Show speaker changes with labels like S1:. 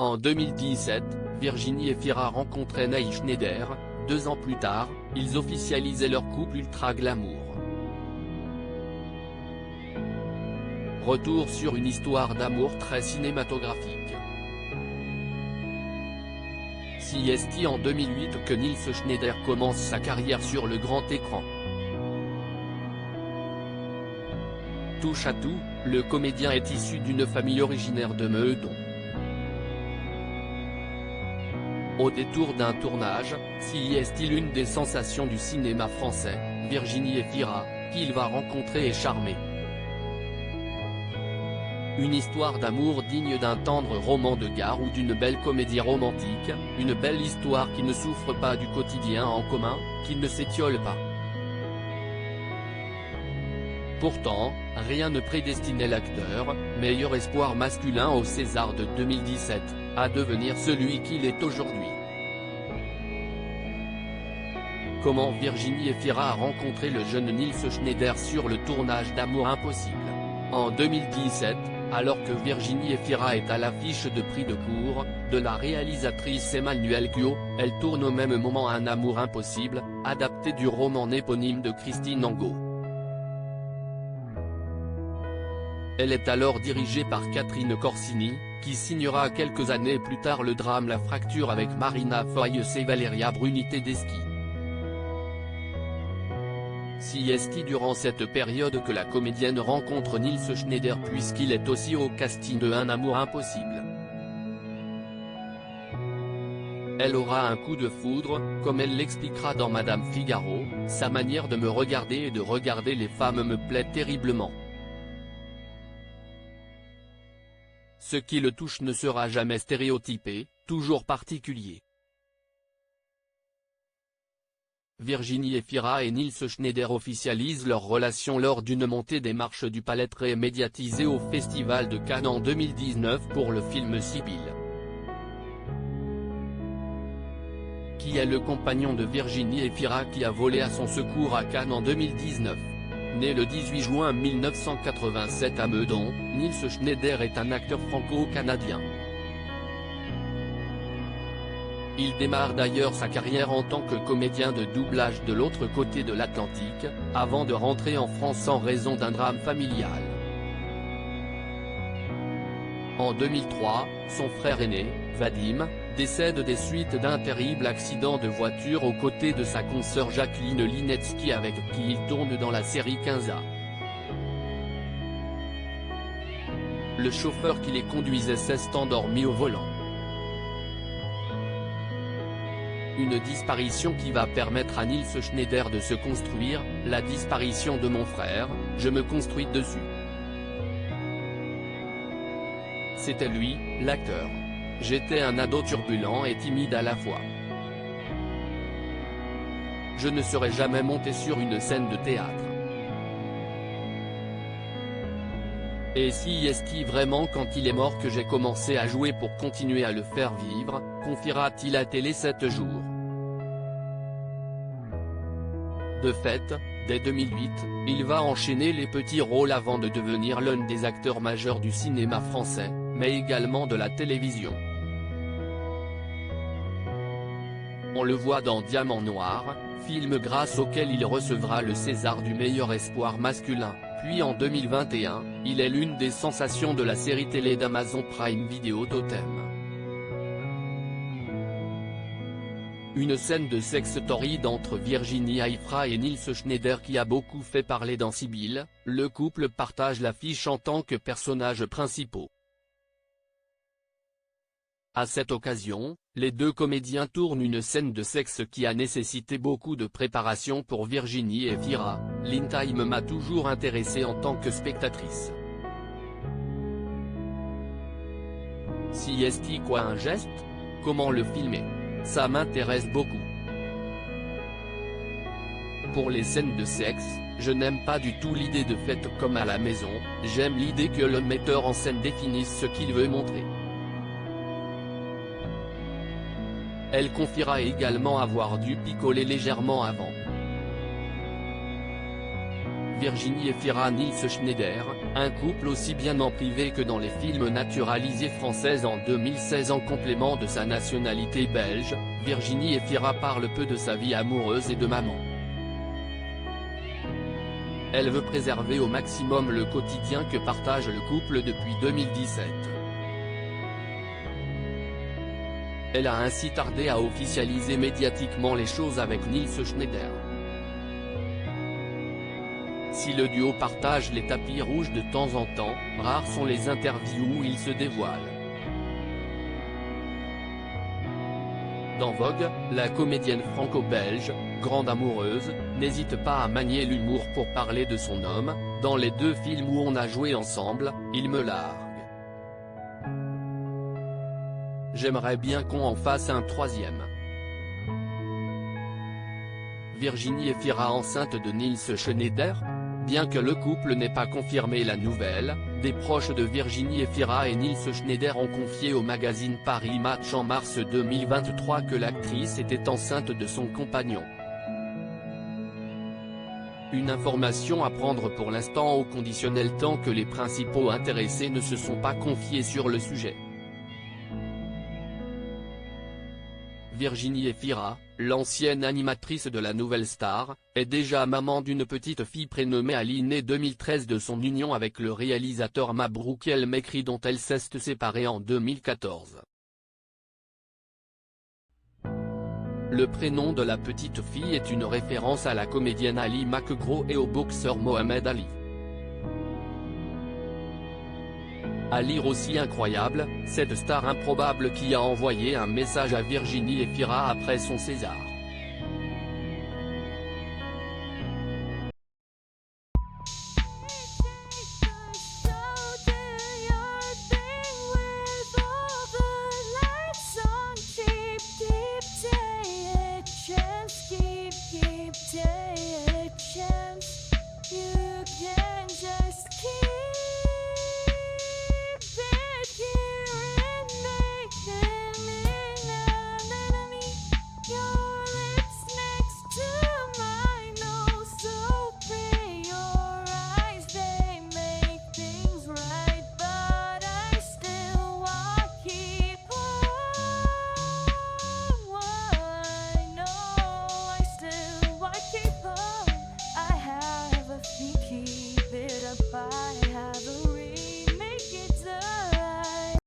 S1: En 2017, Virginie Efira rencontrait Ney Schneider. 2 ans plus tard, ils officialisaient leur couple ultra glamour. Retour sur une histoire d'amour très cinématographique. C'est en 2008 que Nils Schneider commence sa carrière sur le grand écran. Touche à tout, le comédien est issu d'une famille originaire de Meudon. Au détour d'un tournage, c'est l'une des sensations du cinéma français, Virginie Efira, qu'il va rencontrer et charmer. Une histoire d'amour digne d'un tendre roman de gare ou d'une belle comédie romantique, une belle histoire qui ne souffre pas du quotidien en commun, qui ne s'étiole pas. Pourtant, rien ne prédestinait l'acteur, meilleur espoir masculin au César de 2017, à devenir celui qu'il est aujourd'hui. Comment Virginie Efira a rencontré le jeune Nils Schneider sur le tournage d'Amour Impossible. En 2017, alors que Virginie Efira est à l'affiche de Prix de cour, de la réalisatrice Emmanuelle Guiot, elle tourne au même moment Un Amour Impossible, adapté du roman éponyme de Christine Angot. Elle est alors dirigée par Catherine Corsini, qui signera quelques années plus tard le drame La Fracture avec Marina Foïs et Valeria Bruni Tedeschi. C'est durant cette période que la comédienne rencontre Nils Schneider puisqu'il est aussi au casting de Un Amour Impossible. Elle aura un coup de foudre, comme elle l'expliquera dans Madame Figaro, sa manière de me regarder et de regarder les femmes me plaît terriblement. Ce qui le touche ne sera jamais stéréotypé, toujours particulier. Virginie Efira et Nils Schneider officialisent leur relation lors d'une montée des marches du Palais très médiatisée au Festival de Cannes en 2019 pour le film Sibylle. Qui est le compagnon de Virginie Efira qui a volé à son secours à Cannes en 2019. Né le 18 juin 1987 à Meudon, Nils Schneider est un acteur franco-canadien. Il démarre d'ailleurs sa carrière en tant que comédien de doublage de l'autre côté de l'Atlantique, avant de rentrer en France en raison d'un drame familial. En 2003, son frère aîné, Vadim, décède des suites d'un terrible accident de voiture aux côtés de sa consoeur Jacqueline Linetsky avec qui il tourne dans la série 15A. Le chauffeur qui les conduisait s'est endormi au volant. Une disparition qui va permettre à Nils Schneider de se construire, la disparition de mon frère, je me construis dessus. C'était lui, l'acteur. J'étais un ado turbulent et timide à la fois. Je ne serais jamais monté sur une scène de théâtre. Et si est-ce vraiment quand il est mort que j'ai commencé à jouer pour continuer à le faire vivre, confiera-t-il à Télé 7 jours. De fait, dès 2008, il va enchaîner les petits rôles avant de devenir l'un des acteurs majeurs du cinéma français, mais également de la télévision. On le voit dans Diamant Noir, film grâce auquel il recevra le César du meilleur espoir masculin, puis en 2021, il est l'une des sensations de la série télé d'Amazon Prime Video Totem. Une scène de sexe torride entre Virginie Efira et Nils Schneider qui a beaucoup fait parler dans Sibylle, le couple partage l'affiche en tant que personnages principaux. À cette occasion, les deux comédiens tournent une scène de sexe qui a nécessité beaucoup de préparation pour Virginie Efira. L'intime m'a toujours intéressée en tant que spectatrice. Si est-il quoi un geste? Comment le filmer? Ça m'intéresse beaucoup. Pour les scènes de sexe, je n'aime pas du tout l'idée de fête comme à la maison, j'aime l'idée que le metteur en scène définisse ce qu'il veut montrer. Elle confiera également avoir dû picoler légèrement avant. Virginie Efira-Nils Schneider, un couple aussi bien en privé que dans les films naturalisés françaises en 2016 en complément de sa nationalité belge. Virginie Efira parle peu de sa vie amoureuse et de maman. Elle veut préserver au maximum le quotidien que partage le couple depuis 2017. Elle a ainsi tardé à officialiser médiatiquement les choses avec Nils Schneider. Si le duo partage les tapis rouges de temps en temps, rares sont les interviews où ils se dévoilent. Dans Vogue, la comédienne franco-belge, grande amoureuse, n'hésite pas à manier l'humour pour parler de son homme. Dans les 2 films où on a joué ensemble, il me largue. J'aimerais bien qu'on en fasse un 3e. Virginie Efira enceinte de Nils Schneider? Bien que le couple n'ait pas confirmé la nouvelle, des proches de Virginie Efira et Nils Schneider ont confié au magazine Paris Match en mars 2023 que l'actrice était enceinte de son compagnon. Une information à prendre pour l'instant au conditionnel tant que les principaux intéressés ne se sont pas confiés sur le sujet. Virginie Efira, l'ancienne animatrice de la Nouvelle Star, est déjà maman d'une petite fille prénommée Ali née 2013 de son union avec le réalisateur Mabrouk El Mekri dont elle s'est séparée en 2014. Le prénom de la petite fille est une référence à la comédienne Ali McGraw et au boxeur Mohamed Ali. À lire aussi incroyable, cette star improbable qui a envoyé un message à Virginie Efira après son César.